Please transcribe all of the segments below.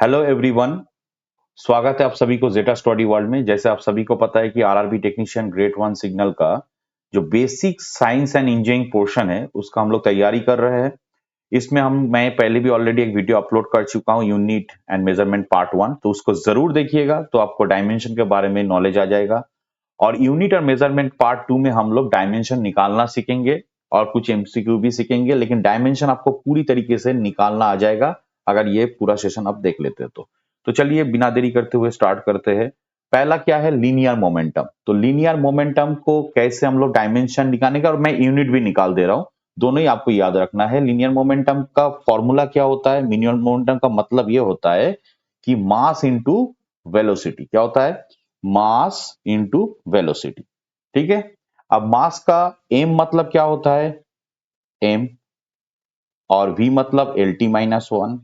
Hello everyone. स्वागत है आप सभी को जेटा स्टडी वर्ल्ड में। जैसे आप सभी को पता है कि आरआरबी टेक्नीशियन ग्रेड 1 सिग्नल का जो basic science and engineering portion है उसका हम लोग तैयारी कर रहे हैं। इसमें मैं पहले भी ऑलरेडी एक वीडियो अपलोड कर चुका हूं, यूनिट एंड मेजरमेंट पार्ट 1, तो उसको जरूर देखिएगा, तो आपको डायमेंशन के बारे में नॉलेज आ जाएगा। और यूनिट और मेजरमेंट पार्ट 2 में हम लोग डायमेंशन निकालना सीखेंगे और कुछ एमसीक्यू भी सीखेंगे, लेकिन डायमेंशन आपको पूरी तरीके से निकालना आ जाएगा अगर ये पूरा सेशन आप देख लेते हो तो चलिए बिना देरी करते हुए स्टार्ट करते हैं। पहला क्या है, लीनियर मोमेंटम। तो लीनियर मोमेंटम को कैसे हम लोग डायमेंशन निकालने का, और मैं यूनिट भी निकाल दे रहा हूं, दोनों ही आपको याद रखना है। लीनियर मोमेंटम का फॉर्मूला क्या होता है? लीनियर मोमेंटम का मतलब ये होता है कि मास इंटू वेलोसिटी। क्या होता है? Mass into velocity. ठीक है। अब मास का एम मतलब क्या होता है? एम। और वी मतलब एल टी माइनस 1।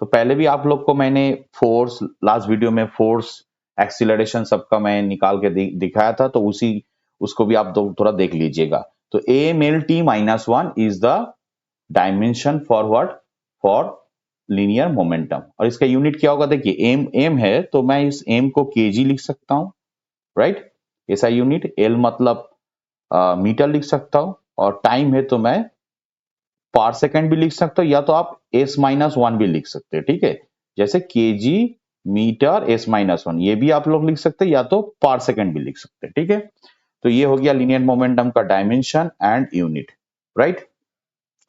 तो पहले भी आप लोग को मैंने फोर्स, लास्ट वीडियो में फोर्स, एक्सीलरेशन सबका मैं निकाल के दिखाया था, तो उसको भी आप थोड़ा देख लीजिएगा। तो M L T minus 1 is the dimension for what? For linear momentum. और इसका यूनिट क्या होगा? देखिए, एम एम है तो मैं इस एम को केजी लिख सकता हूं, राइट। ऐसा यूनिट। एल मतलब मीटर लिख सकता हूं, और टाइम है तो मैं पार सेकंड भी लिख सकते हो, या तो आप एस माइनस 1 भी लिख सकते हैं। ठीक है। जैसे केजी मीटर एस माइनस 1, ये भी आप लोग लिख सकते हैं, या तो पार सेकंड भी लिख सकते हैं। ठीक है। तो ये हो गया लीनियर मोमेंटम का डायमेंशन एंड यूनिट, राइट।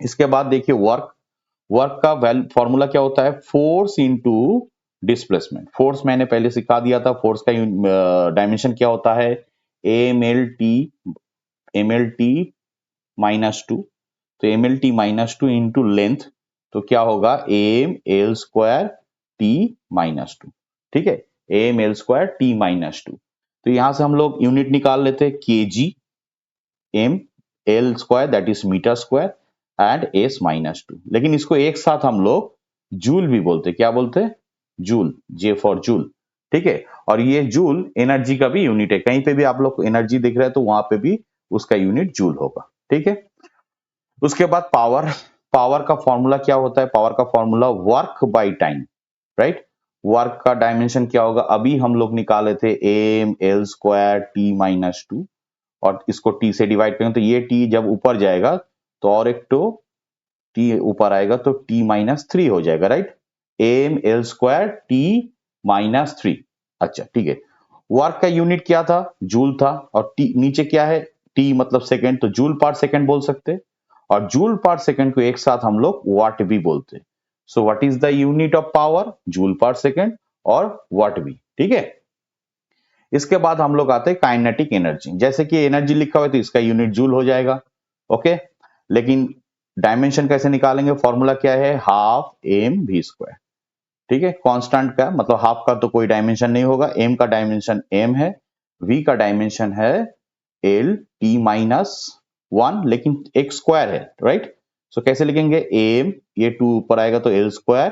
इसके बाद देखिए वर्क। वर्क का फॉर्मूला क्या होता है? Force into displacement. फोर्स मैंने पहले सिखा दिया था। फोर्स का डायमेंशन क्या होता है? M L T minus 2। तो M L T minus 2 into length, तो क्या होगा? M L square T minus 2। ठीक है। M L square T minus 2। तो यहां से हम लोग यूनिट निकाल लेते हैं, K G M L square that is metre square and S minus 2। लेकिन इसको एक साथ हम लोग जूल भी बोलते हैं। क्या बोलते हैं? जूल। J for joule. ठीक है। और ये जूल एनर्जी का भी यूनिट है। कहीं पे भी आप लोग एनर्जी दिख रहा है तो वहां पे भी उसका यूनिट जूल होगा। ठीक है। उसके बाद पावर। पावर का फॉर्मूला क्या होता है? पावर का formula work by time, right. Work का डायमेंशन क्या होगा? अभी हम लोग निकाले थे M L square T minus 2, और इसको टी से डिवाइड करेंगे तो ये टी जब ऊपर जाएगा तो और एक तो टी ऊपर आएगा तो टी माइनस 3 हो जाएगा, right. M L square T minus 3। अच्छा, ठीक है। वर्क का यूनिट क्या था? जूल था। और टी नीचे क्या है? टी मतलब सेकेंड, तो जूल पर सेकेंड बोल सकते हैं। और जूल पर सेकेंड को एक साथ हम लोग वाट भी बोलते हैं। So what is the unit of power? Joule पर सेकेंड और वाट भी। ठीक है। इसके बाद हम लोग आते हैं काइनेटिक एनर्जी। जैसे कि एनर्जी लिखा हुआ है तो इसका यूनिट जूल हो जाएगा। ओके। लेकिन डायमेंशन कैसे निकालेंगे? फॉर्मूला क्या है? Half M V square. ठीक है। कांस्टेंट का मतलब हाफ का तो कोई डायमेंशन नहीं होगा। एम का डायमेंशन एम है, वी का डायमेंशन है एल टी माइनस 1, लेकिन एक स्क्वायर है, राइट। सो कैसे लिखेंगे? एम, ये 2 ऊपर आएगा तो L square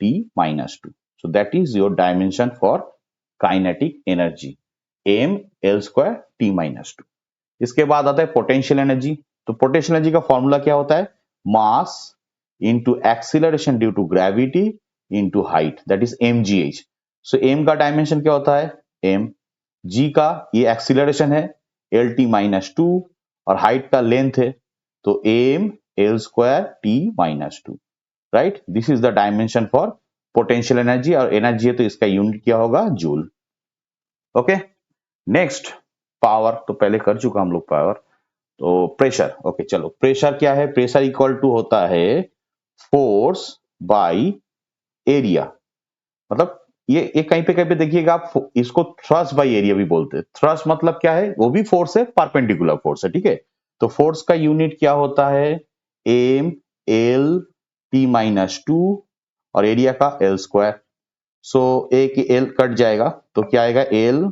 T minus 2। So that is your dimension for kinetic energy, M L square T minus 2। इसके बाद आता है पोटेंशियल एनर्जी। तो पोटेंशियल एनर्जी का फॉर्मूला क्या होता है? Mass into acceleration due to gravity into height, that is M G H. So M का डायमेंशन क्या होता है? एम। जी का ये एक्सीलरेशन है, एल टी माइनस 2, और हाइट का लेंथ है तो M L square T minus 2, right. This is the dimension for potential energy. और एनर्जी है तो इसका यूनिट क्या होगा? जूल। ओके। नेक्स्ट पावर तो पहले कर चुका हम लोग पावर। तो प्रेशर। ओके, चलो प्रेशर क्या है? प्रेशर इक्वल टू होता है फोर्स बाय एरिया। मतलब ये कहीं पे देखिएगा आप, इसको थ्रस्ट बाय एरिया भी बोलते हैं। थ्रस्ट मतलब क्या है? वो भी फोर्स है, परपेंडिकुलर फोर्स है। ठीक है। तो फोर्स का यूनिट क्या होता है? एम एल टी माइनस 2 और एरिया का एल स्क्वायर। सो एक एल कट जाएगा तो क्या आएगा? L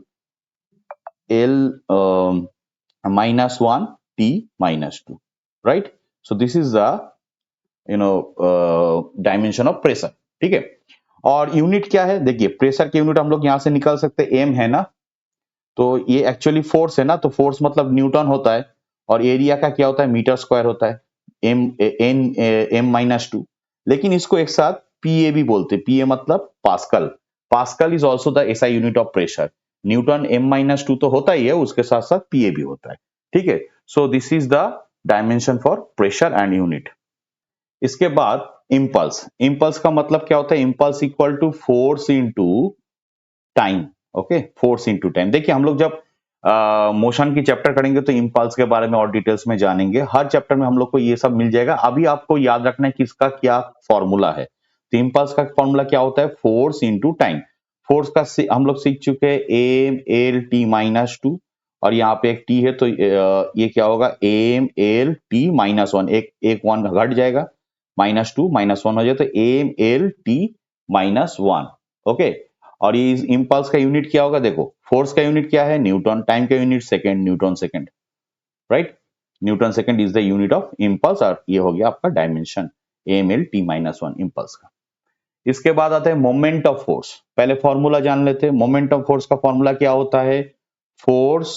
L -1 t -2, right? So this is the dimension of pressure. ठीक है। और यूनिट क्या है? देखिए, प्रेशर के यूनिट हम लोग यहां से निकाल सकते हैं। एम है ना, तो ये एक्चुअली फोर्स है ना, तो फोर्स मतलब न्यूटन होता है। और एरिया का क्या होता है? मीटर स्क्वायर होता है, एम एन एम -2। लेकिन इसको एक साथ पीए भी बोलते हैं। पीए मतलब pascal. Pascal is also the SI unit of pressure. Newton M-2 तो होता ही है, उसके साथ साथ पीए भी होता है। ठीक है, so this is the dimension for pressure and unit. इसके बाद इम्पल्स। इम्पल्स का मतलब क्या होता है? Impulse equal to force into time. Okay, force into time. देखिए हम लोग जब मोशन की चैप्टर करेंगे तो इम्पल्स के बारे में और डिटेल्स में जानेंगे। हर चैप्टर में हम लोग को ये सब मिल जाएगा। अभी आपको याद रखना है कि इसका क्या फॉर्मूला है। तो इम्पल्स का फॉर्मूला क्या होता है? Force into time. फोर्स का हम लोग सीख चुके हैं M-L-T-2, और यहाँ पे एक टी है तो ये क्या होगा? M-L-T-1। एक वन घट जाएगा, -2 -1 हो जाए तो M-L-T-1। ओके, और ये इम्पल्स का यूनिट क्या होगा? देखो, फोर्स का यूनिट क्या है? न्यूटन। टाइम का unit second, Newton second, right? Newton second is the unit of impulse, और ये हो गया आपका डायमेंशन M-L-T-1 इम्पल्स का। इसके बाद आता है मोमेंट ऑफ फोर्स। पहले फॉर्मूला जान लेते हैं। मोमेंट ऑफ फोर्स का फॉर्मूला क्या होता है? Force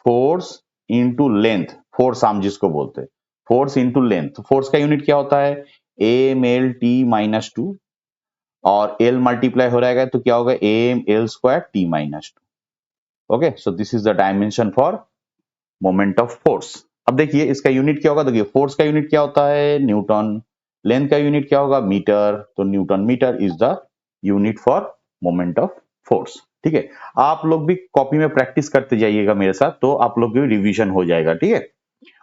force into length. Force हम जिसको बोलते हैं, फोर्स इंटू लेंथ। फोर्स का यूनिट क्या होता है? M-L-T-2, और L मल्टीप्लाई हो रहेगा तो क्या होगा? M-L2T-2। Okay, so this is the dimension for moment of force. अब देखिए इसका यूनिट क्या होगा? देखिए फोर्स का यूनिट क्या होता है? न्यूटन। लेंथ का यूनिट क्या होगा? मीटर। तो newton metre is the unit for moment of force. ठीक है, आप लोग भी कॉपी में प्रैक्टिस करते जाइएगा मेरे साथ, तो आप लोग भी रिवीजन हो जाएगा। ठीक है,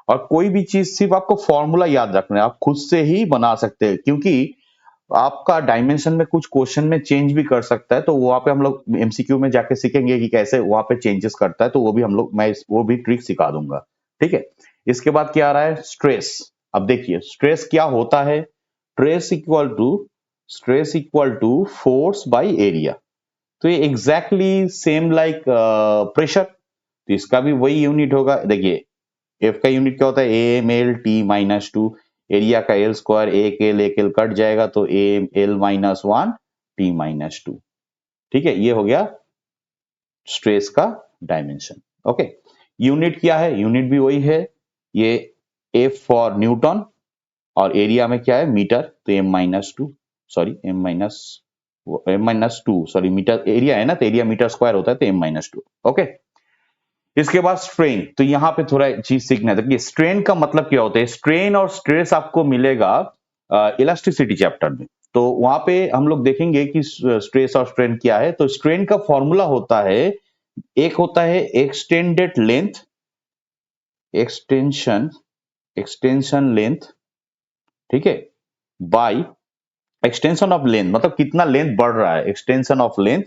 और कोई भी चीज सिर्फ आपको फॉर्मूला याद रखना है, आप खुद से ही बना सकते हैं, क्योंकि आपका डायमेंशन में कुछ क्वेश्चन में चेंज भी कर सकता है। तो वहां पे हम लोग एमसीक्यू में जाके सीखेंगे कि कैसे वहां पे चेंजेस करता है, तो वो भी हम लोग वो भी ट्रिक सिखा दूंगा। ठीक है, इसके बाद क्या आ रहा है? स्ट्रेस। अब देखिए स्ट्रेस क्या होता है? Stress equal to force by area. तो ये एग्जैक्टली सेम लाइक प्रेशर, तो इसका भी वही यूनिट होगा। देखिए एफ का यूनिट क्या होता है? M-L-T-2। एरिया का एल स्क्वायर, एक एल कट जाएगा तो M-L-1T-2। ठीक है, ये हो गया स्ट्रेस का डायमेंशन। ओके, यूनिट क्या है? यूनिट भी वही है, ये F फॉर न्यूटन, और एरिया में क्या है? मीटर। तो M-2, sorry M-2 sorry, metre area है ना, तो एरिया मीटर स्क्वायर होता है, तो M-2। ओके, इसके बाद स्ट्रेन। तो यहां पे थोड़ा चीज सीखना है। देखिए स्ट्रेन का मतलब क्या होता है? स्ट्रेन और स्ट्रेस आपको मिलेगा इलास्टिसिटी चैप्टर में, तो वहां पे हम लोग देखेंगे कि स्ट्रेस और स्ट्रेन क्या है। तो स्ट्रेन का फॉर्मूला होता है, एक होता है extended length, extension extension length, ठीक है, बाय एक्सटेंशन ऑफ लेंथ, मतलब कितना लेंथ बढ़ रहा है, extension of length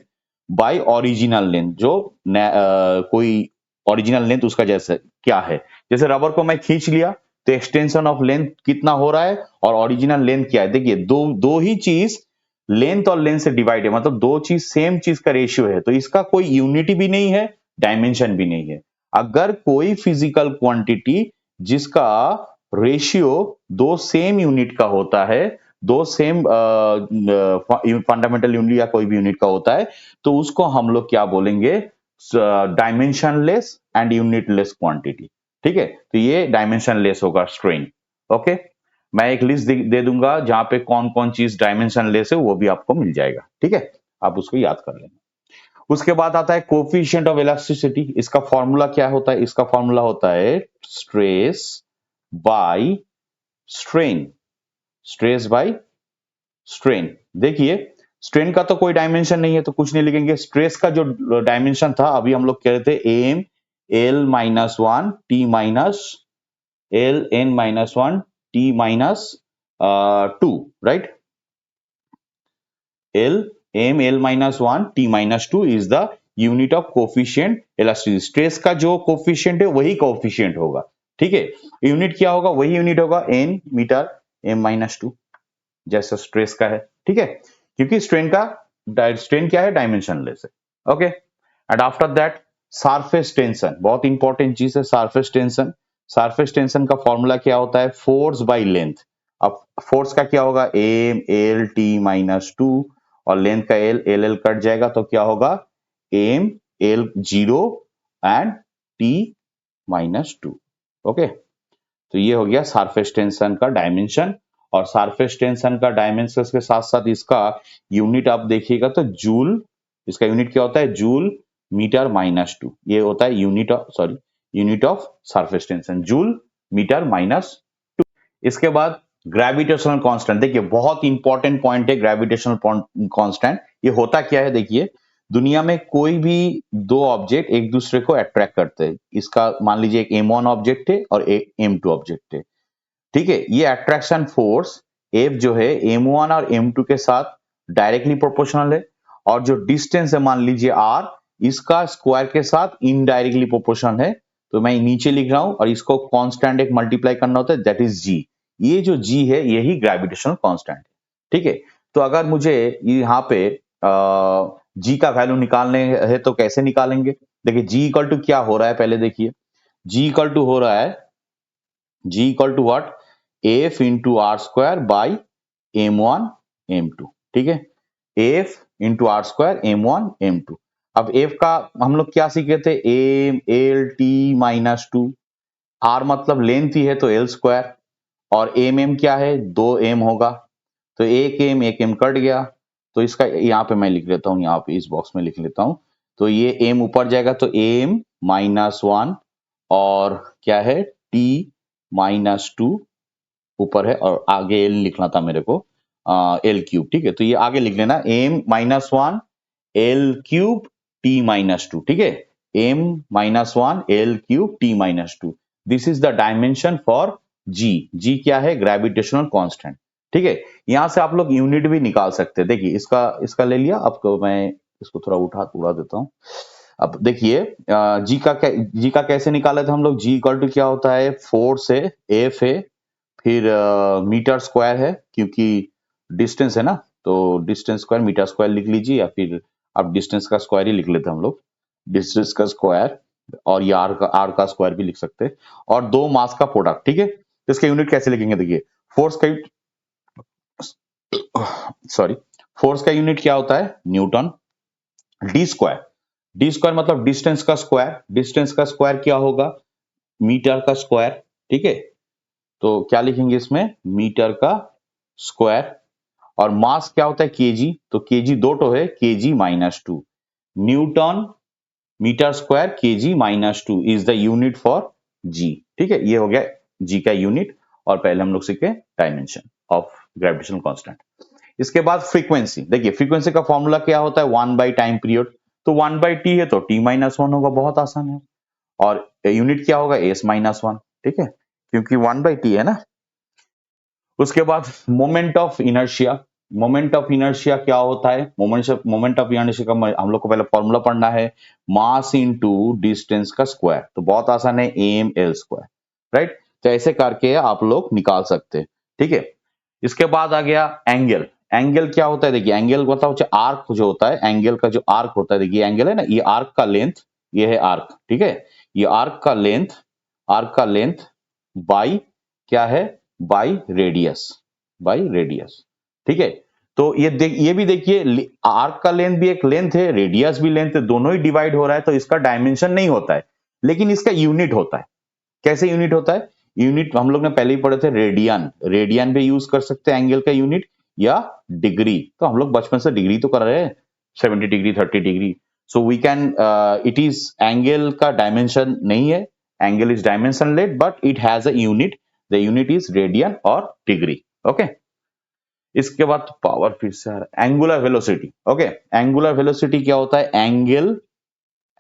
bye original length, जो कोई ओरिजिनल लेंथ उसका जैसे क्या है। जैसे रबर को मैं खींच लिया तो एक्सटेंशन ऑफ लेंथ कितना हो रहा है, और ओरिजिनल लेंथ क्या है। देखिए दो दो ही चीज लेंथ और लेंथ से डिवाइड है, मतलब दो चीज सेम चीज का रेशियो है, तो इसका कोई यूनिटी भी नहीं है, डायमेंशन भी नहीं है। अगर कोई फिजिकल क्वांटिटी जिसका रेशियो दो सेम यूनिट का होता है, दो सेम फंडामेंटल यूनिट या कोई भी यूनिट का होता है, तो उसको हम लोग क्या बोलेंगे? Dimensionless and unitless quantity. ठीक है, तो ये डायमेंशनलेस होगा स्ट्रेन। ओके, मैं एक लिस्ट दे दूंगा जहां पे कौन कौन चीज डायमेंशनलेस है, वो भी आपको मिल जाएगा। ठीक है, आप उसको याद कर लेना। उसके बाद आता है कोफिशिएंट ऑफ इलास्टिसिटी। इसका फॉर्मूला क्या होता है? इसका फॉर्मूला होता है stress by strain, stress by strain. देखिए स्ट्रेन का तो कोई डायमेंशन नहीं है, तो कुछ नहीं लिखेंगे। स्ट्रेस का जो डायमेंशन था अभी हम लोग कह रहे थे, M-L-1T-Ln-1T-2, right? M-L-1T-2 is the unit of coefficient elasticity. Stress का जो कोफिशिएंट है वही कोफिशिएंट होगा। ठीक है, यूनिट क्या होगा? वही यूनिट होगा, N मीटर M-2, जैसा स्ट्रेस का है। ठीक है, क्योंकि स्ट्रेन क्या है? डायमेंशनलेस है। Okay, and after that surface tension, बहुत इंपॉर्टेंट चीज है सरफेस टेंशन। सरफेस टेंशन का फॉर्मूला क्या होता है? Force by length. अब फोर्स का क्या होगा? M-L-T-2, और लेंथ का एल कट जाएगा तो क्या होगा? M-L-0 and T-2। ओके, तो ये हो गया सरफेस टेंशन का डायमेंशन। और सरफेस टेंशन का डायमेंशन के साथ साथ इसका यूनिट आप देखिएगा तो जूल, इसका यूनिट क्या होता है, जूल मीटर -2, ये होता है unit of, sorry, unit of surface tension, joule metre -2। इसके बाद ग्रेविटेशनल कांस्टेंट, देखिए बहुत इंपॉर्टेंट पॉइंट है ग्रेविटेशनल कांस्टेंट। ये होता क्या है, देखिए दुनिया में कोई भी दो ऑब्जेक्ट एक दूसरे को अट्रैक्ट करते हैं, इसका मान लीजिए एक M1 ऑब्जेक्ट है और एक M2 ऑब्जेक्ट है, ठीक है। ये अट्रैक्शन फोर्स F जो है M1 और M2 के साथ डायरेक्टली प्रोपोर्शनल है, और जो डिस्टेंस है मान लीजिए R, इसका स्क्वायर के साथ इनडायरेक्टली प्रोपोर्शनल है। तो मैं नीचे लिख रहा हूं और इसको कांस्टेंट एक मल्टीप्लाई करना होता है, दैट इज G। ये जो G है यही ग्रेविटेशनल कांस्टेंट है, ठीक है। तो अगर मुझे यहाँ पे G का वैल्यू निकालने है तो कैसे निकालेंगे, देखिए G इक्वल टू क्या हो रहा है, पहले देखिए G इक्वल टू हो रहा है, G equal to what, F into R square by M1 M2, ठीक है, F into R square M1 M2। अब F का हम लोग क्या सीखे थे, M L T -2, R मतलब लेंथ ही है तो L स्क्वायर, और M क्या है, 2M होगा, तो एक M कट गया, तो इसका यहाँ पे मैं लिख लेता हूँ, यहाँ पे इस बॉक्स में लिख लेता हूँ, तो ये M ऊपर जाएगा तो M -1 और क्या है T -2 ऊपर है, और आगे L लिखना था मेरे को, L क्यूब, ठीक है। तो ये आगे लिख लेना M -1 L क्यूब T -2, ठीक है, M -1 L cube T -2। This is the dimension for G। G क्या है, ग्रेविटेशनल कांस्टेंट, ठीक है। यहां से आप लोग यूनिट भी निकाल सकते हैं, देखिए इसका इसका ले लिया, अब मैं इसको थोड़ा उड़ा देता हूं। अब देखिए जी का कैसे निकाले थे हम लोग, जी इक्वल टू क्या होता है, फोर्स है, एफ है, फिर मीटर स्क्वायर है, क्योंकि डिस्टेंस है ना, तो डिस्टेंस स्क्वायर मीटर स्क्वायर लिख लीजिए, या फिर आप डिस्टेंस का स्क्वायर ही लिख लेते हैं हम लोग, डिस्टेंस का स्क्वायर, और ये आर का स्क्वायर भी लिख सकते हैं, और दो मास का प्रोडक्ट, ठीक है। तो इसका यूनिट कैसे लिखेंगे, देखिए फोर्स का, सॉरी, फोर्स का यूनिट क्या होता है, Newton. D square, D square मतलब डिस्टेंस का स्क्वायर, डिस्टेंस का स्क्वायर क्या होगा, मीटर का स्क्वायर, ठीक है। तो क्या लिखेंगे इसमें, मीटर का स्क्वायर, और मास क्या होता है, केजी, तो केजी दो टो है, KG -2, newton metre square KG -2 is the unit for G, ठीक है। ये हो गया जी का यूनिट, और पहले हम लोग सीखे डायमेंशन ऑफ ग्रेविटेशनल कांस्टेंट। इसके बाद फ्रीक्वेंसी, देखिए फ्रीक्वेंसी का फॉर्मूला क्या होता है, 1 टाइम पीरियड, तो 1/t है तो t -1 होगा, बहुत आसान है, और यूनिट क्या होगा, s -1, ठीक है, क्योंकि 1/t है ना। उसके बाद moment of inertia, moment of inertia क्या होता है, मोमेंट ऑफ इनर्शिया का हम लोग को पहले फॉर्मूला पढ़ना है, मास इनटू डिस्टेंस का स्क्वायर, तो बहुत आसान है, एम एल स्क्वायर, राइट। तो ऐसे करके आप लोग निकाल सकते हैं, ठीक है। इसके बाद आ गया एंगल, एंगल क्या होता है, देखिए एंगल बताओ, आर्क जो होता है, एंगल का जो आर्क होता है, देखिए एंगल है ना, ये आर्क का लेंथ, ये है आर्क, ठीक है, ये आर्क का लेंथ, आर्क का लेंथ बाई क्या है, बाई रेडियस, बाई रेडियस, ठीक है। तो ये भी देखिए, आर्क का लेंथ भी एक लेंथ है, रेडियस भी लेंथ है, दोनों ही डिवाइड हो रहा है, तो इसका डायमेंशन नहीं होता है, लेकिन इसका यूनिट होता है। कैसे यूनिट होता है, यूनिट हम लोग ने पहले ही पढ़े थे, रेडियन, रेडियन भी यूज कर सकते हैं एंगल का यूनिट, या डिग्री, तो हम लोग बचपन से डिग्री तो कर रहे हैं, 70 degree 30 degree, so we can, it is angle का डायमेंशन नहीं है, angle is dimensionless but it has a unit, the unit is radian और डिग्री, ओके। इसके बाद पावर फिर से angular velocity, okay, angular velocity क्या होता है, एंगल,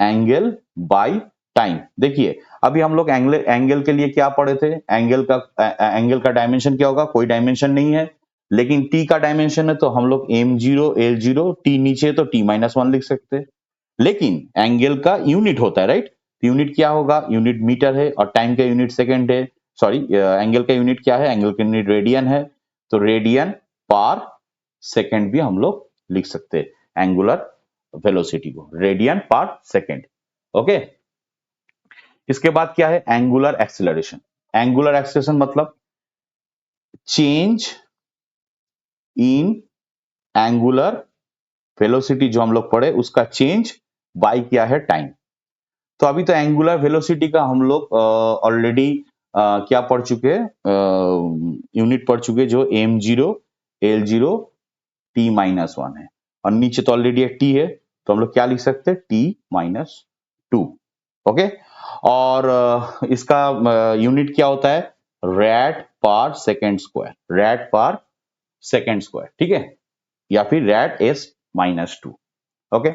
एंगल बाय टाइम, देखिए अभी हम लोग एंगल एंगल के लिए क्या पढ़े थे, एंगल का डायमेंशन क्या होगा, कोई डायमेंशन नहीं है, लेकिन टी का डायमेंशन है, तो हम लोग m0 l0, टी नीचे तो t -1 लिख सकते हैं, लेकिन एंगल का यूनिट होता है, राइट, यूनिट क्या होगा, यूनिट मीटर है, और टाइम का यूनिट सेकंड है, सॉरी, एंगल का यूनिट क्या है, एंगल का यूनिट रेडियन है, तो रेडियन पर सेकंड भी हम लोग लिख सकते हैं एंगुलर वेलोसिटी को, रेडियन पर सेकंड, ओके। इसके बाद क्या है, एंगुलर एक्सेलरेशन, एंगुलर एक्सेलरेशन मतलब चेंज इन एंगुलर वेलोसिटी, जो हम लोग पढ़े उसका चेंज बाय क्या है, टाइम। तो अभी तो एंगुलर वेलोसिटी का हम लोग ऑलरेडी क्या पढ़ चुके हैं, यूनिट पढ़ चुके जो m0 l0 t-1 है, और नीचे तो ऑलरेडी एक t है, तो हम लोग क्या लिख सकते हैं, t-2। ओके, और इसका यूनिट क्या होता है, रैड पर सेकेंड स्क्वायर, रैड पर सेकेंड स्क्वायर, ठीक है, या फिर रैड s-2। ओके,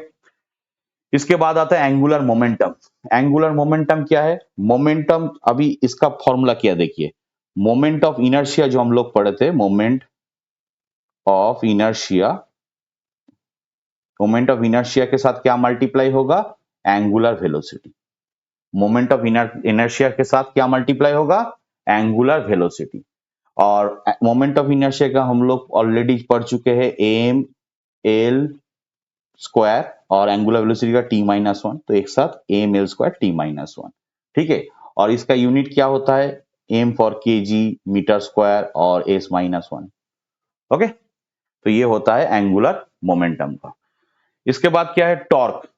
इसके बाद आता है एंगुलर मोमेंटम। एंगुलर मोमेंटम क्या है, मोमेंटम अभी इसका फॉर्मूला क्या देखिए, मोमेंट ऑफ इनर्शिया जो हम लोग पढ़े थे, moment of inertia, moment of inertia के साथ क्या मल्टीप्लाई होगा, angular velocity. Moment of inertia के साथ क्या मल्टीप्लाई होगा, एंगुलर वेलोसिटी। और मोमेंट ऑफ इनर्शिया का हम लोग ऑलरेडी पढ़ चुके हैं, एम एल स्क्वायर और एंगुलर वेलोसिटी का t-1, तो एक साथ एम एल स्क्वायर t-1, ठीक है। और इसका यूनिट क्या होता है, M for KG, metre square और s-1। ओके, तो ये होता है एंगुलर मोमेंटम का। इसके बाद क्या है, टॉर्क।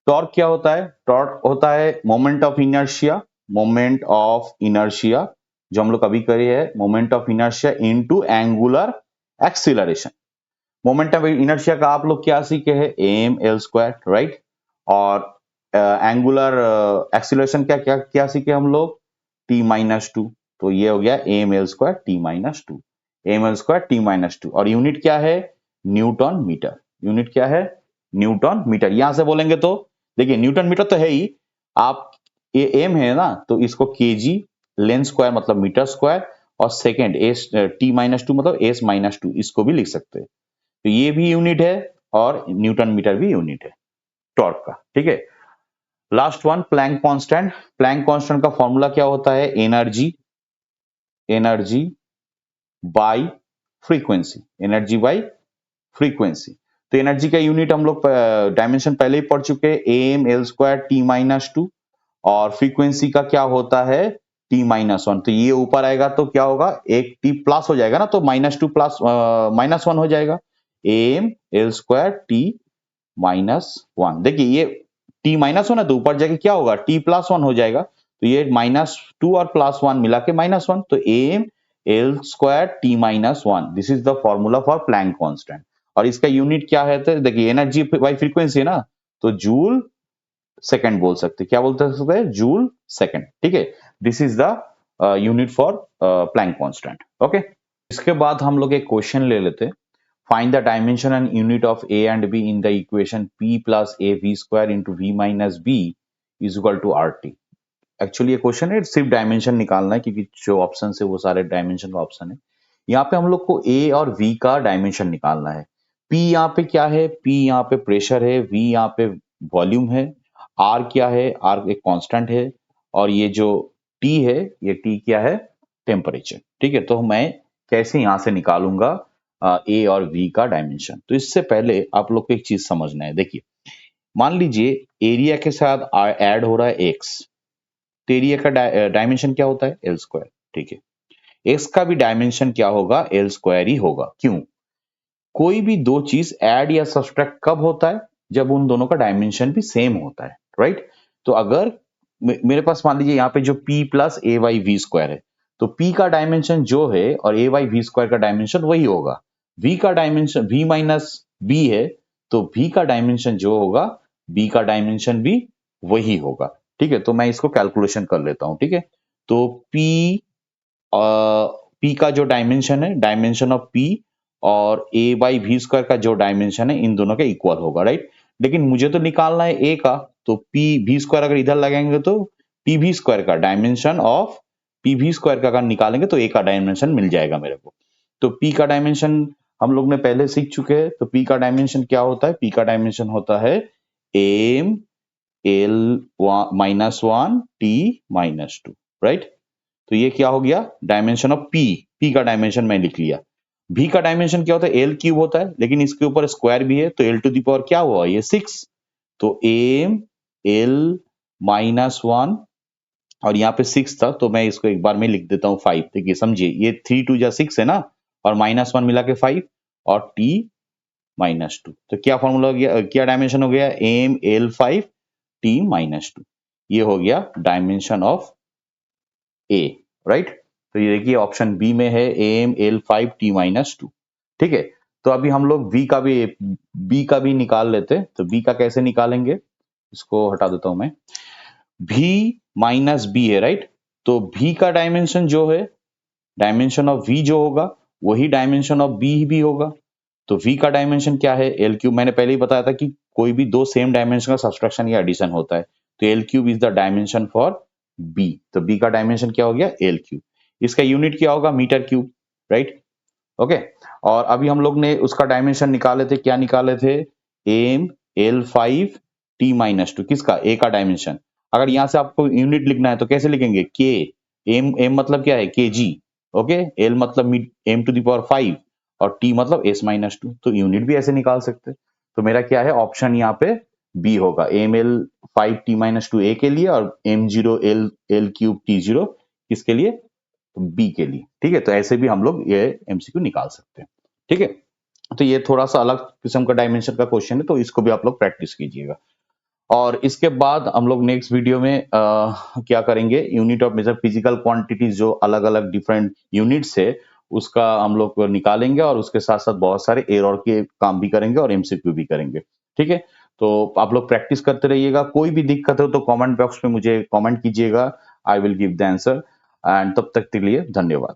टॉर्क क्या होता है, टॉर्क होता है moment of inertia, moment of inertia जो हम लोग अभी करे है, moment of inertia into angular acceleration. Moment of inertia का आप लोग क्या सीखे हैं, एम एल स्क्वायर, राइट। और एंगुलर एक्सीलरेशन क्या क्या क्या सीखे हम लोग, t-2। तो ये हो गया M L square t-2, M L square t-2। और यूनिट क्या है, न्यूटन मीटर। यूनिट क्या है, न्यूटन मीटर। यहां से बोलेंगे तो देखिए न्यूटन मीटर तो है ही, आप ये एम है ना, तो इसको केजी, लेंथ स्क्वायर मतलब मीटर स्क्वायर, और सेकेंड एस t-2 मतलब s-2, इसको भी लिख सकते हैं। तो ये भी यूनिट है और न्यूटन मीटर भी यूनिट है टॉर्क का, ठीक है। Last one, Planck constant. Planck constant का फॉर्मूला क्या होता है, energy, energy by frequency, energy by frequency. तो एनर्जी का यूनिट हम लोग डायमेंशन पहले ही पढ़ चुके हैं, एम एल स्क्वायर t-2, और फ्रीक्वेंसी का क्या होता है, t-1। तो ये ऊपर आएगा तो क्या होगा, एक t प्लस हो जाएगा ना, तो -2 प्लस -1 हो जाएगा, एम एल स्क्वायर t-1। देखिए ये t-1 है तो ऊपर जाके क्या होगा, t+1 हो जाएगा, तो ये -2 और +1 मिला के -1, तो M L square t-1, this is the formula for Planck constant. और इसका यूनिट क्या है, तो देखिए एनर्जी बाई फ्रीक्वेंसी है ना, तो जूल सेकंड बोल सकते हैं, क्या बोलते हैं, जूल सेकंड, ठीक है। This is the unit for Planck constant. Okay, इसके बाद हम लोग एक क्वेश्चन ले लेते हैं, find the dimension and unit of a and b in the equation p plus a v square into v minus b is equal to rt। Actually ये question है, सिर्फ डायमेंशन निकालना है, क्योंकि जो ऑप्शन है वो सारे डायमेंशन का ऑप्शन है। यहाँ पे हम लोग को a और v का डायमेंशन निकालना है। p यहाँ पे क्या है, p यहाँ पे प्रेशर है, v यहाँ पे वॉल्यूम है, r क्या है, r एक कांस्टेंट है, और ये जो t है, ये t क्या है, टेम्परेचर, ठीक है। तो मैं कैसे यहाँ से निकालूंगा ए और v का डायमेंशन। तो इससे पहले आप लोग को एक चीज समझना है, देखिए मान लीजिए एरिया के साथ ऐड हो रहा है x, तो एरिया का डायमेंशन क्या होता है, एल स्क्वायर, ठीक है। x का भी डायमेंशन क्या होगा, एल स्क्वायर ही होगा। क्यों, कोई भी दो चीज ऐड या सब्सट्रैक्ट कब होता है, जब उन दोनों का डायमेंशन भी सेम होता है, राइट। तो अगर मेरे पास मान लीजिए यहाँ पे जो p plus A Y V square है, तो p का डायमेंशन जो है और ए वाई वी स्क्वायर का डायमेंशन वही होगा। v का डायमेंशन v माइनस बी है, तो v का डायमेंशन जो होगा, b का डायमेंशन भी वही होगा, ठीक है। तो मैं इसको कैलकुलेशन कर लेता हूं, ठीक है। तो p p का जो डायमेंशन है, डायमेंशन ऑफ p और a बाई वी स्क्वायर का जो डायमेंशन है, इन दोनों का इक्वल होगा, राइट। लेकिन मुझे तो निकालना है a का, तो p v स्क्वायर अगर इधर लगाएंगे तो p v स्क्वायर का dimension of p v square का अगर निकालेंगे तो a का डायमेंशन मिल जाएगा मेरे को। तो p का डायमेंशन हम लोग ने पहले सीख चुके हैं, तो p का डायमेंशन क्या होता है, p का डायमेंशन होता है m l -1 t-2, राइट। तो ये क्या हो गया, डायमेंशन ऑफ p, p का डायमेंशन मैं लिख लिया। v का डायमेंशन क्या होता है, एल क्यूब होता है, लेकिन इसके ऊपर स्क्वायर भी है, तो एल टू दी पावर क्या हुआ, ये 6। तो एम एल -1, और यहाँ पे 6 था, तो मैं इसको एक बार में लिख देता हूँ 5। देखिए समझिए, ये 3 2 जा 6 है ना, और -1 मिला के 5, और t-2। तो क्या फॉर्मूला हो गया, क्या डायमेंशन हो गया, एम एल 5 t-2। ये हो गया डायमेंशन ऑफ ए। राइट। तो ये देखिए ऑप्शन बी में है AML5T-2। ठीक है, तो अभी हम लोग बी का भी निकाल लेते। तो बी का कैसे निकालेंगे, इसको हटा देता हूं मैं। भी माइनस बी है, राइट। तो भी का डायमेंशन जो है, डायमेंशन ऑफ वी जो होगा वही डायमेंशन ऑफ बी भी होगा। तो v का डायमेंशन क्या है, एल क्यूब। मैंने पहले ही बताया था कि कोई भी दो सेम डायमेंशन का सब्सट्रैक्शन या एडिशन होता है। तो L cube is the dimension for b। तो b का डायमेंशन क्या हो गया, एल क्यूब। इसका यूनिट क्या होगा, मीटर क्यूब, राइट। ओके। और अभी हम लोग ने उसका डायमेंशन निकाले थे, क्या निकाले थे, AML5T-2। किसका, a का डायमेंशन। अगर यहां से आपको यूनिट लिखना है तो कैसे लिखेंगे, के। एम मतलब क्या है, के जी। ओके। एल मतलब m⁵ और टी मतलब s-2। तो यूनिट भी ऐसे निकाल सकते हैं। तो मेरा क्या है, ऑप्शन यहाँ पे बी होगा, AML5T-2 ए के लिए और M0L3T0 किसके लिए, बी के लिए। ठीक है, तो ऐसे भी हम लोग ये एमसीक्यू निकाल सकते हैं। ठीक है, तो ये थोड़ा सा अलग किस्म का डायमेंशन का क्वेश्चन है, तो इसको भी आप लोग प्रैक्टिस कीजिएगा। और इसके बाद हम लोग नेक्स्ट वीडियो में क्या करेंगे, unit of major physical quantities जो अलग अलग डिफरेंट यूनिट्स है उसका हम लोग निकालेंगे, और उसके साथ साथ बहुत सारे एरर के काम भी करेंगे और एमसीक्यू भी करेंगे। ठीक है, तो आप लोग प्रैक्टिस करते रहिएगा। कोई भी दिक्कत हो तो कमेंट बॉक्स में मुझे कमेंट कीजिएगा, I will give the answer. And तब तक के लिए धन्यवाद।